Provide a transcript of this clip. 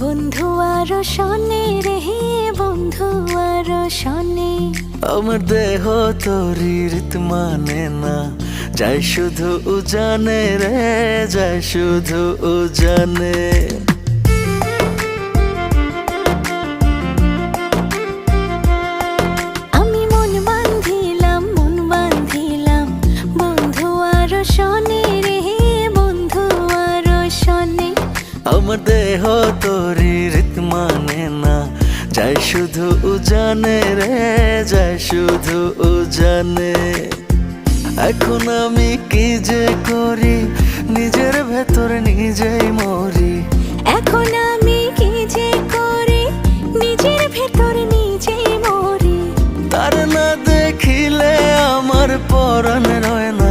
বন্ধু আরো শোনে রে, বন্ধু আরো শোনে। আমার দেহ তোরি রীত মানে না, যাই শুধু উজানে রে, যাই শুধু উজানে। আমি মন বান্ধিলাম, মন বান্ধিলাম, বন্ধু আরো শোনে রে, বন্ধু আরো শোনে। আমার দেহ তোরি রীত মানে না, যাই শুধু উজানে রে, যাই শুধু উজানে। এখন আমি কি যে করি, নিজের ভেতর নিজেই মরি। এখন আমি কি যে করি, নিজের ভেতর নিজেই মরি। তার না দেখিলে আমার পরাণ রয় না।